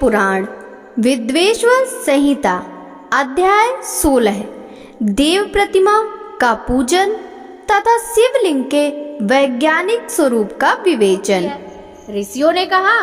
पुराण विद्वेश्वर संहिता अध्याय 16 देव प्रतिमा का पूजन तथा शिवलिंग के वैज्ञानिक स्वरूप का विवेचन। ऋषियों ने कहा,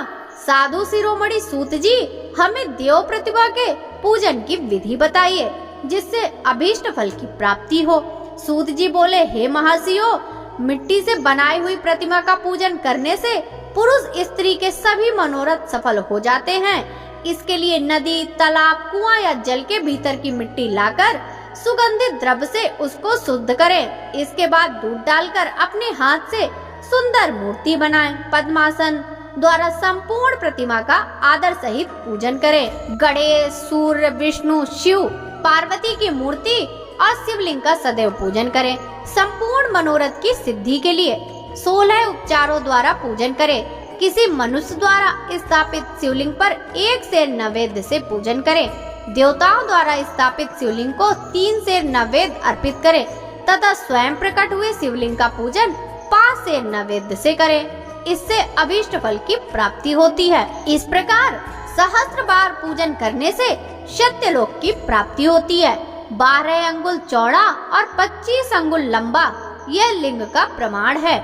साधु शिरोमणि सूत जी, हमें देव प्रतिमा के पूजन की विधि बताइए जिससे अभीष्ट फल की प्राप्ति हो। सूत जी बोले, हे महर्षियों, मिट्टी से बनाई हुई प्रतिमा का पूजन करने से पुरुष स्त्री के सभी मनोरथ सफल हो जाते हैं। इसके लिए नदी, तालाब, कुआं या जल के भीतर की मिट्टी लाकर सुगंधित द्रव्य से उसको शुद्ध करें। इसके बाद दूध डालकर अपने हाथ से सुंदर मूर्ति बनाएं। पद्मासन द्वारा संपूर्ण प्रतिमा का आदर सहित पूजन करें। गणेश, सूर्य, विष्णु, शिव, पार्वती की मूर्ति और शिवलिंग का सदैव पूजन करें। संपूर्ण मनोरथ की सिद्धि के लिए 16 उपचारों द्वारा पूजन करें। किसी मनुष्य द्वारा स्थापित शिवलिंग पर 1 सेर नैवेद्य से पूजन करें। देवताओं द्वारा स्थापित शिवलिंग को 3 सेर नैवेद्य अर्पित करें तथा स्वयं प्रकट हुए शिवलिंग का पूजन 5 सेर नैवेद्य से करें। इससे अभीष्ट फल की प्राप्ति होती है। इस प्रकार सहस्त्र बार पूजन करने से सत्यलोक की प्राप्ति होती है। 12 अंगुल चौड़ा और 25 अंगुल लंबा यह लिंग का प्रमाण है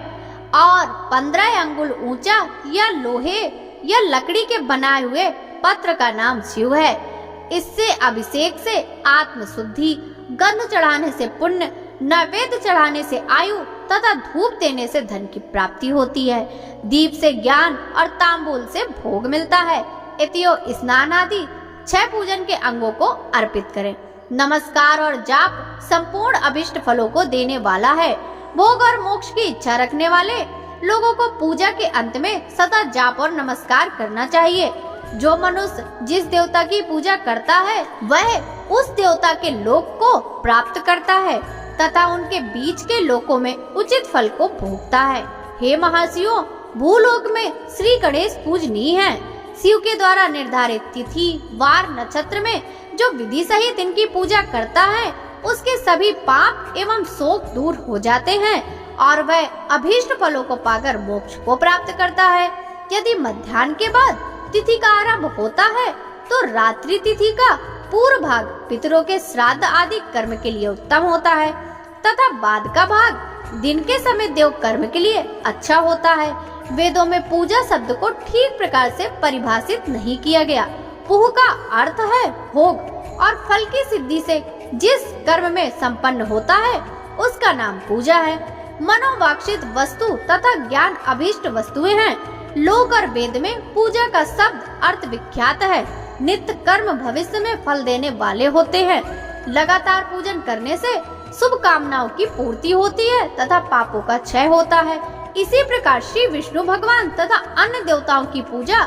और 15 अंगुल ऊंचा यह लोहे या लकड़ी के बनाए हुए पत्र का नाम शिव है। इससे अभिषेक से आत्म शुद्धि, गंध चढ़ाने से पुण्य, नैवेद्य चढ़ाने से आयु तथा धूप देने से धन की प्राप्ति होती है। दीप से ज्ञान और तांबूल से भोग मिलता है। इतियो स्नान आदि 6 पूजन के अंगों को अर्पित करें। नमस्कार और जाप संपूर्ण अभिष्ट फलों को देने वाला है। भोग और मोक्ष की इच्छा रखने वाले लोगों को पूजा के अंत में सदा जाप और नमस्कार करना चाहिए। जो मनुष्य जिस देवता की पूजा करता है वह उस देवता के लोक को प्राप्त करता है तथा उनके बीच के लोकों में उचित फल को भोगता है। हे महर्षियों, भूलोक में श्री गणेश पूजनीय है। शिव के द्वारा निर्धारित तिथि, वार, नक्षत्र में जो विधि सहित इनकी पूजा करता है उसके सभी पाप एवं शोक दूर हो जाते हैं और वह अभीष्ट फलों को पाकर मोक्ष को प्राप्त करता है। यदि मध्याह्न के बाद तिथि का आरंभ होता है तो रात्रि तिथि का पूर्व भाग पितरों के श्राद्ध आदि कर्म के लिए उत्तम होता है तथा बाद का भाग दिन के समय देव कर्म के लिए अच्छा होता है। वेदों में पूजा शब्द को ठीक प्रकार से परिभाषित नहीं किया गया। पुह का अर्थ है भोग और फल की सिद्धि से जिस कर्म में संपन्न होता है उसका नाम पूजा है। मनोवांछित वस्तु तथा ज्ञान अभीष्ट वस्तुएं हैं। लोक और वेद में पूजा का शब्द अर्थ विख्यात है। नित्य कर्म भविष्य में फल देने वाले होते हैं। लगातार पूजन करने से शुभ कामनाओं की पूर्ति होती है तथा पापों का क्षय होता है। इसी प्रकार श्री विष्णु भगवान तथा अन्य देवताओं की पूजा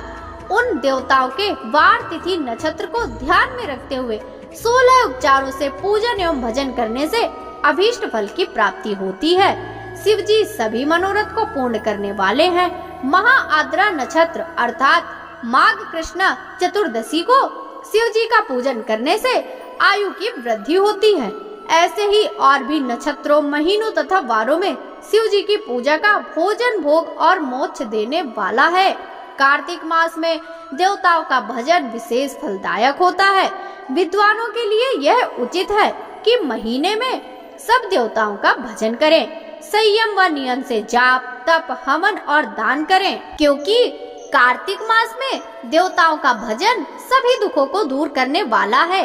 उन देवताओं के वार, तिथि, नक्षत्र को ध्यान में रखते हुए 16 उपचारों से पूजन एवं भजन करने से अभीष्ट फल की प्राप्ति होती है। शिव जी सभी मनोरथ को पूर्ण करने वाले हैं। महाआद्रा नक्षत्र अर्थात माघ कृष्ण चतुर्दशी को शिव जी का पूजन करने से आयु की वृद्धि होती है। ऐसे ही और भी नक्षत्रों, महीनों तथा वारों में शिव जी की पूजा का भोजन, भोग और मोक्ष देने वाला है। कार्तिक मास में देवताओं का भजन विशेष फलदायक होता है। विद्वानों के लिए यह उचित है कि महीने में सब देवताओं का भजन करें। संयम व नियम से जाप, तप, हवन और दान करें, क्योंकि कार्तिक मास में देवताओं का भजन सभी दुखों को दूर करने वाला है।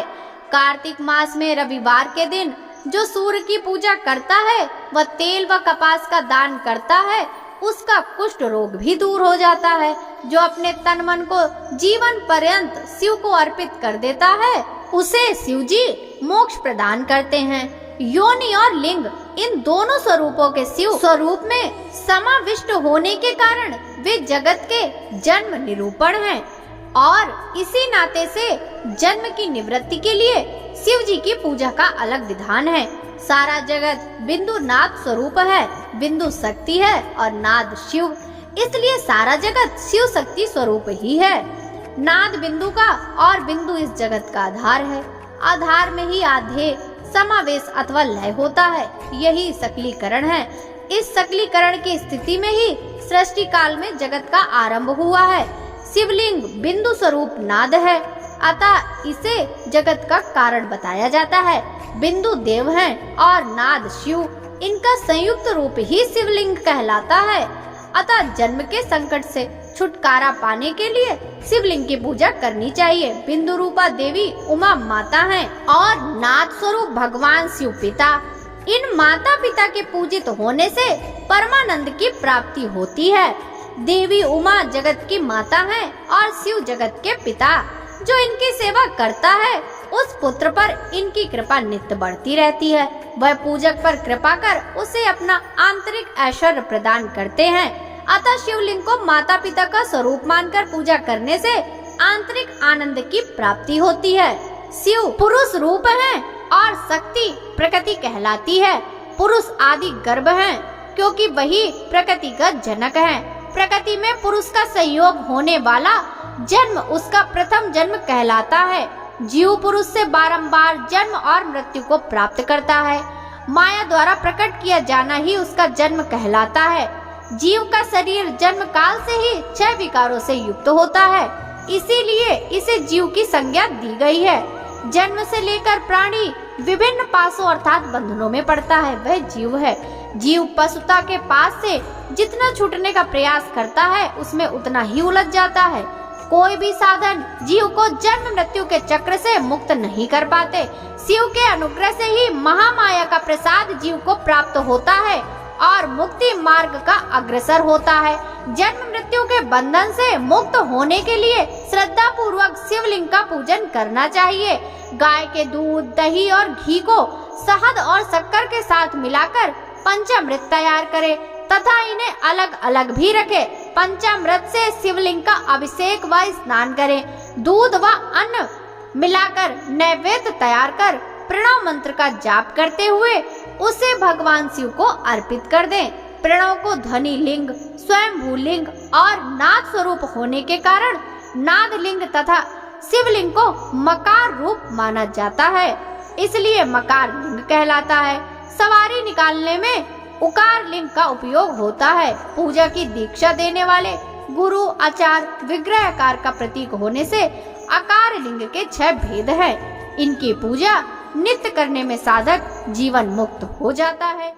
कार्तिक मास में रविवार के दिन जो सूर्य की पूजा करता है वह तेल व कपास का दान करता है, उसका कुष्ठ रोग भी दूर हो जाता है। जो अपने तन मन को जीवन पर्यंत शिव को अर्पित कर देता है उसे शिव जी मोक्ष प्रदान करते हैं। योनि और लिंग इन दोनों स्वरूपों के शिव स्वरूप में समाविष्ट होने के कारण वे जगत के जन्म निरूपण हैं और इसी नाते से जन्म की निवृत्ति के लिए शिव जी की पूजा का अलग विधान है। सारा जगत बिंदु नाद स्वरूप है। बिंदु शक्ति है और नाद शिव, इसलिए सारा जगत शिव शक्ति स्वरूप ही है। नाद बिंदु का और बिंदु इस जगत का आधार है। आधार में ही आधेय, समावेश अथवा लय होता है। यही सकलीकरण है। इस सकलीकरण की स्थिति में ही सृष्टि काल में जगत का आरंभ हुआ है। शिवलिंग बिंदु स्वरूप नाद है, अतः इसे जगत का कारण बताया जाता है। बिंदु देव हैं और नाद शिव, इनका संयुक्त रूप ही शिवलिंग कहलाता है। अतः जन्म के संकट से छुटकारा पाने के लिए शिवलिंग की पूजा करनी चाहिए। बिंदु रूपा देवी उमा माता हैं और नाद स्वरूप भगवान शिव पिता। इन माता पिता के पूजित होने से परमानंद की प्राप्ति होती है। देवी उमा जगत की माता हैं और शिव जगत के पिता। जो इनकी सेवा करता है उस पुत्र पर इनकी कृपा नित्य बढ़ती रहती है। वह पूजक पर कृपा कर उसे अपना आंतरिक ऐश्वर्य प्रदान करते हैं। अतः शिवलिंग को माता पिता का स्वरूप मानकर पूजा करने से आंतरिक आनंद की प्राप्ति होती है। शिव पुरुष रूप हैं और शक्ति प्रकृति कहलाती है। पुरुष आदि गर्भ हैं क्योंकि वही प्रकृति का जनक है। प्रकृति में पुरुष का संयोग होने वाला जन्म उसका प्रथम जन्म कहलाता है। जीव पुरुष से बारंबार जन्म और मृत्यु को प्राप्त करता है। माया द्वारा प्रकट किया जाना ही उसका जन्म कहलाता है। जीव का शरीर जन्म काल से ही 6 विकारों से युक्त होता है, इसीलिए इसे जीव की संज्ञा दी गई है। जन्म से लेकर प्राणी विभिन्न पासों अर्थात बंधनों में पड़ता है, वह जीव है। जीव पशुता के पास से जितना छूटने का प्रयास करता है उसमें उतना ही उलझ जाता है। कोई भी साधन जीव को जन्म मृत्यु के चक्र से मुक्त नहीं कर पाते। शिव के अनुग्रह से ही महामाया का प्रसाद जीव को प्राप्त होता है और मुक्ति मार्ग का अग्रसर होता है। जन्म मृत्यु के बंधन से मुक्त होने के लिए श्रद्धा पूर्वक शिवलिंग का पूजन करना चाहिए। गाय के दूध, दही और घी को शहद और शक्कर के साथ मिलाकर पंचामृत तैयार करें तथा इन्हें अलग अलग भी रखें। पंचामृत से शिवलिंग का अभिषेक व स्नान करें। दूध व अन्न मिलाकर नैवेद्य तैयार कर प्रणव मंत्र का जाप करते हुए उसे भगवान शिव को अर्पित कर दें। प्रणव को ध्वनि लिंग, स्वयंभू लिंग और नाद स्वरूप होने के कारण नाद लिंग तथा शिवलिंग को मकार रूप माना जाता है, इसलिए मकार लिंग कहलाता है। सवारी निकालने में उकार लिंग का उपयोग होता है। पूजा की दीक्षा देने वाले गुरु आचार्य विग्रहकार का प्रतीक होने से आकार लिंग के 6 भेद हैं। इनकी पूजा नित्य करने में साधक जीवन मुक्त हो जाता है।